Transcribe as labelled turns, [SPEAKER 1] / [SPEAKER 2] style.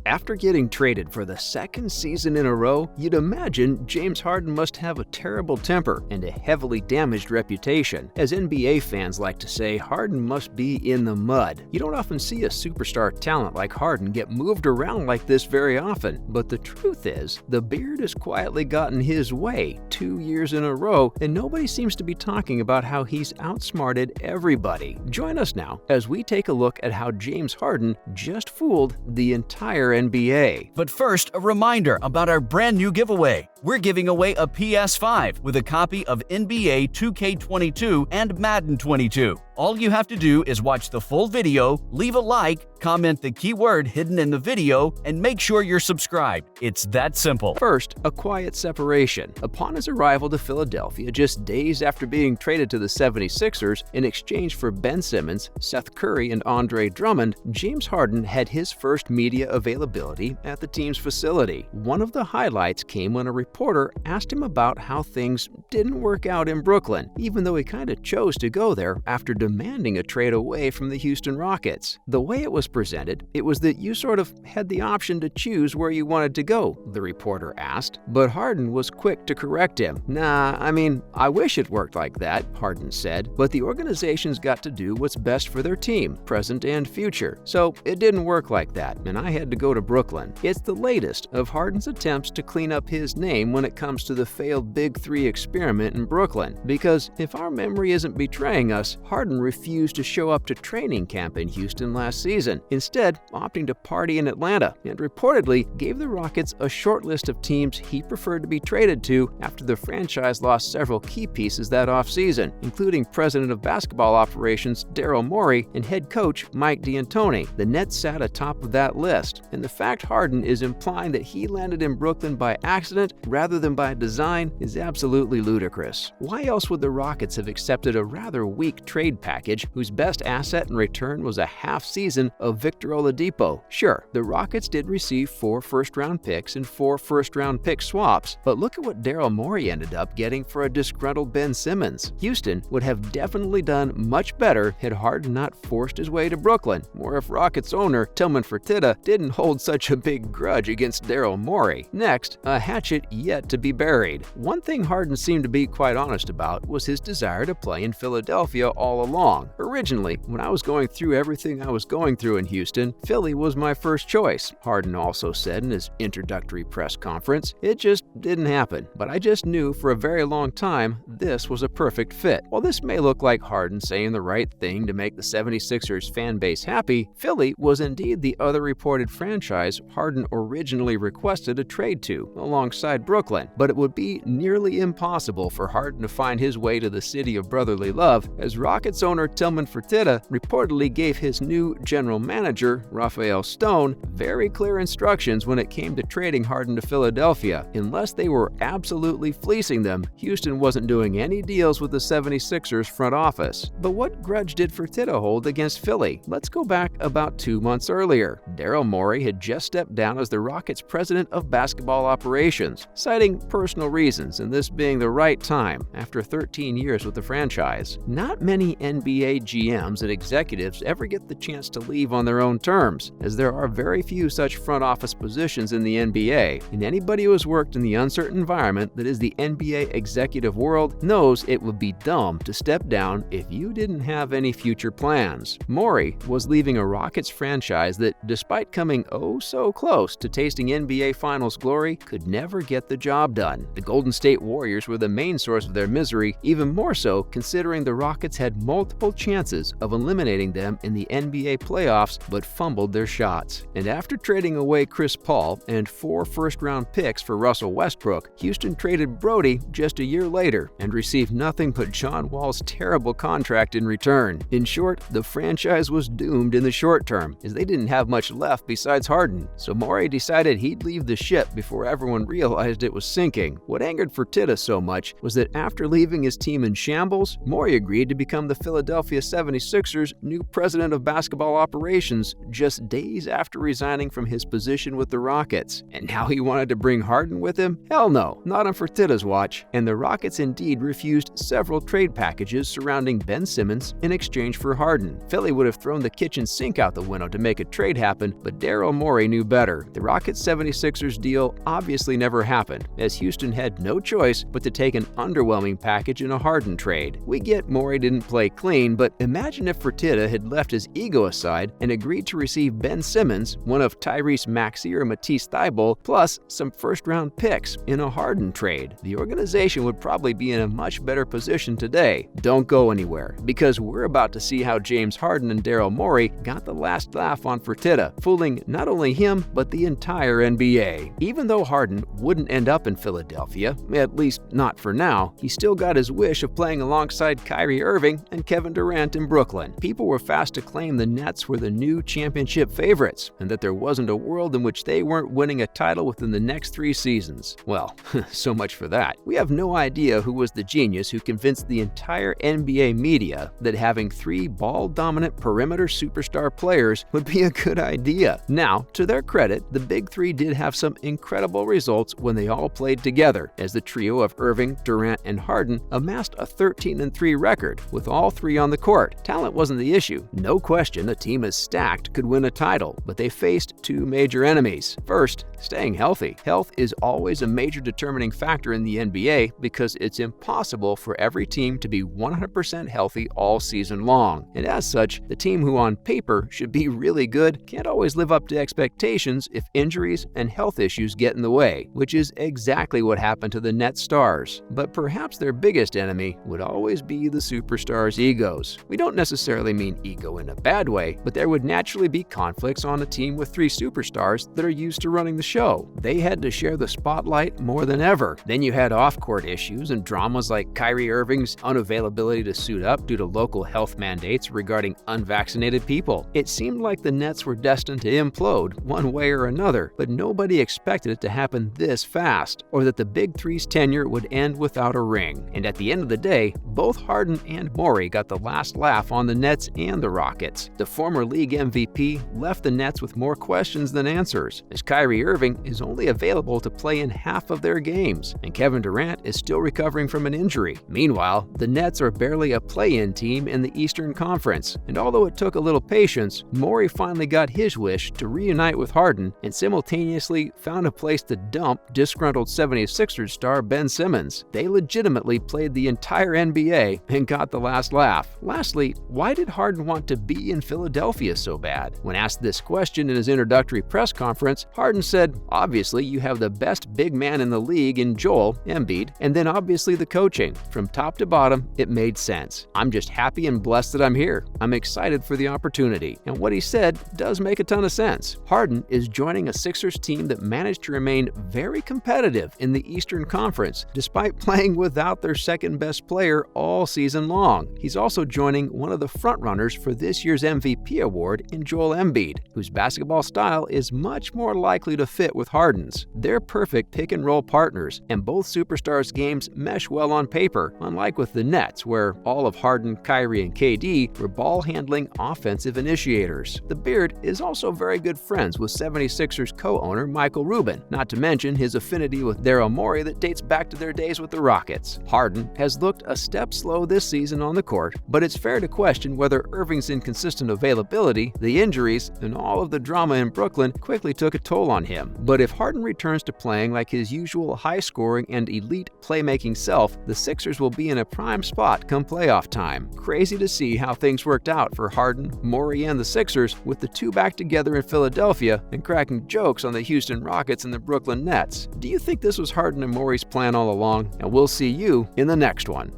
[SPEAKER 1] After getting traded for the second season in a row, you'd imagine James Harden must have a terrible temper and a heavily damaged reputation. As NBA fans like to say, Harden must be in the mud. You don't often see a superstar talent like Harden get moved around like this very often, but the truth is, the beard has quietly gotten his way 2 years in a row, and nobody seems to be talking about how he's outsmarted everybody. Join us now as we take a look at how James Harden just fooled the entire NBA.
[SPEAKER 2] But first, a reminder about our brand new giveaway. We're giving away a PS5 with a copy of NBA 2K22 and Madden 22. All you have to do is watch the full video, leave a like, comment the keyword hidden in the video, and make sure you're subscribed. It's that simple.
[SPEAKER 1] First, a quiet separation. Upon his arrival to Philadelphia just days after being traded to the 76ers in exchange for Ben Simmons, Seth Curry, and Andre Drummond, James Harden had his first media availability at the team's facility. One of the highlights came when a reporter asked him about how things didn't work out in Brooklyn, even though he kind of chose to go there after demanding a trade away from the Houston Rockets. The way it was presented, it was that you sort of had the option to choose where you wanted to go, the reporter asked. But Harden was quick to correct him. "Nah, I wish it worked like that," Harden said, "but the organization's got to do what's best for their team, present and future. So it didn't work like that, and I had to go to Brooklyn." It's the latest of Harden's attempts to clean up his name when it comes to the failed Big Three experiment in Brooklyn. Because if our memory isn't betraying us, Harden refused to show up to training camp in Houston last season, instead opting to party in Atlanta, and reportedly gave the Rockets a short list of teams he preferred to be traded to after the franchise lost several key pieces that offseason, including President of Basketball Operations Daryl Morey and head coach Mike D'Antoni. The Nets sat atop of that list, and the fact Harden is implying that he landed in Brooklyn by accident rather than by design is absolutely ludicrous. Why else would the Rockets have accepted a rather weak trade package whose best asset in return was a half season of Victor Oladipo? Sure, the Rockets did receive 4 first-round picks and 4 first-round pick swaps, but look at what Daryl Morey ended up getting for a disgruntled Ben Simmons. Houston would have definitely done much better had Harden not forced his way to Brooklyn, or if Rockets owner Tillman Fertitta didn't hold such a big grudge against Daryl Morey. Next, a hatchet yet to be buried. One thing Harden seemed to be quite honest about was his desire to play in Philadelphia all along. Originally, when I was going through everything I was going through in Houston, Philly was my first choice, Harden also said in his introductory press conference. It just didn't happen, but I just knew for a very long time this was a perfect fit. While this may look like Harden saying the right thing to make the 76ers fan base happy, Philly was indeed the other reported franchise Harden originally requested a trade to, alongside Brooklyn. But it would be nearly impossible for Harden to find his way to the city of brotherly love, as Rockets owner Tillman Fertitta reportedly gave his new general manager, Rafael Stone, very clear instructions when it came to trading Harden to Philadelphia. Unless they were absolutely fleecing them, Houston wasn't doing any deals with the 76ers front office. But what grudge did Fertitta hold against Philly? Let's go back about 2 months earlier. Daryl Morey had just stepped down as the Rockets' president of basketball operations, citing personal reasons, and this being the right time after 13 years with the franchise. Not many NBA GMs and executives ever get the chance to leave on their own terms, as there are very few such front office positions in the NBA, and anybody who has worked in the uncertain environment that is the NBA executive world knows it would be dumb to step down if you didn't have any future plans. Morey was leaving a Rockets franchise that, despite coming oh so close to tasting NBA Finals glory, could never get the job done. The Golden State Warriors were the main source of their misery, even more so considering the Rockets had multiple chances of eliminating them in the NBA playoffs but fumbled their shots. And after trading away Chris Paul and 4 first-round picks for Russell Westbrook, Houston traded Brody just a year later and received nothing but John Wall's terrible contract in return. In short, the franchise was doomed in the short term, as they didn't have much left besides Harden. So Morey decided he'd leave the ship before everyone realized recognized it was sinking. What angered Fertitta so much was that after leaving his team in shambles, Morey agreed to become the Philadelphia 76ers' new president of basketball operations just days after resigning from his position with the Rockets. And now he wanted to bring Harden with him? Hell no, not on Fertitta's watch. And the Rockets indeed refused several trade packages surrounding Ben Simmons in exchange for Harden. Philly would have thrown the kitchen sink out the window to make a trade happen, but Daryl Morey knew better. The Rockets 76ers deal obviously never happened, as Houston had no choice but to take an underwhelming package in a Harden trade. We get Morey didn't play clean, but imagine if Fertitta had left his ego aside and agreed to receive Ben Simmons, one of Tyrese Maxey or Matisse Thybulle, plus some first-round picks in a Harden trade. The organization would probably be in a much better position today. Don't go anywhere, because we're about to see how James Harden and Daryl Morey got the last laugh on Fertitta, fooling not only him, but the entire NBA. Even though Harden wouldn't end up in Philadelphia, at least not for now, he still got his wish of playing alongside Kyrie Irving and Kevin Durant in Brooklyn. People were fast to claim the Nets were the new championship favorites, and that there wasn't a world in which they weren't winning a title within the next 3 seasons. Well, so much for that. We have no idea who was the genius who convinced the entire NBA media that having 3 ball-dominant perimeter superstar players would be a good idea. Now, to their credit, the Big Three did have some incredible results when they all played together, as the trio of Irving, Durant, and Harden amassed a 13-3 record, with all 3 on the court. Talent wasn't the issue. No question a team as stacked could win a title, but they faced 2 major enemies. First, staying healthy. Health is always a major determining factor in the NBA because it's impossible for every team to be 100% healthy all season long. And as such, the team who on paper should be really good can't always live up to expectations if injuries and health issues get in the way, which is exactly what happened to the Nets stars. But perhaps their biggest enemy would always be the superstars' egos. We don't necessarily mean ego in a bad way, but there would naturally be conflicts on a team with 3 superstars that are used to running the show. They had to share the spotlight more than ever. Then you had off-court issues and dramas like Kyrie Irving's unavailability to suit up due to local health mandates regarding unvaccinated people. It seemed like the Nets were destined to implode one way or another, but nobody expected it to happen this fast, or that the Big Three's tenure would end without a ring. And at the end of the day, both Harden and Morey got the last laugh on the Nets and the Rockets. The former league MVP left the Nets with more questions than answers, as Kyrie Irving is only available to play in half of their games, and Kevin Durant is still recovering from an injury. Meanwhile, the Nets are barely a play-in team in the Eastern Conference, and although it took a little patience, Morey finally got his wish to reunite with Harden and simultaneously found a place to dump disgruntled 76ers star Ben Simmons. They legitimately played the entire NBA and got the last laugh. Lastly, why did Harden want to be in Philadelphia so bad? When asked this question in his introductory press conference, Harden said, "Obviously, you have the best big man in the league in Joel Embiid, and then obviously the coaching. From top to bottom, it made sense. I'm just happy and blessed that I'm here. I'm excited for the opportunity." And what he said does make a ton of sense. Harden is joining a Sixers team that managed to remain very competitive in the Eastern Conference, despite playing without their second-best player all season long. He's also joining one of the frontrunners for this year's MVP award in Joel Embiid, whose basketball style is much more likely to fit with Harden's. They're perfect pick-and-roll partners, and both superstars' games mesh well on paper, unlike with the Nets, where all of Harden, Kyrie, and KD were ball-handling offensive initiators. The Beard is also very good friends with 76ers co-owner Michael Rubin, not to mention his affinity with Daryl Morey that dates back to their days with the Rockets. Harden has looked a step slow this season on the court, but it's fair to question whether Irving's inconsistent availability, the injuries, and all of the drama in Brooklyn quickly took a toll on him. But if Harden returns to playing like his usual high-scoring and elite playmaking self, the Sixers will be in a prime spot come playoff time. Crazy to see how things worked out for Harden, Morey, and the Sixers, with the 2 back together in Philadelphia and cracking jokes on the Houston Rockets and the Brooklyn Nets. Do you think this was Harden and Morey's plan all along? And we'll see you in the next one.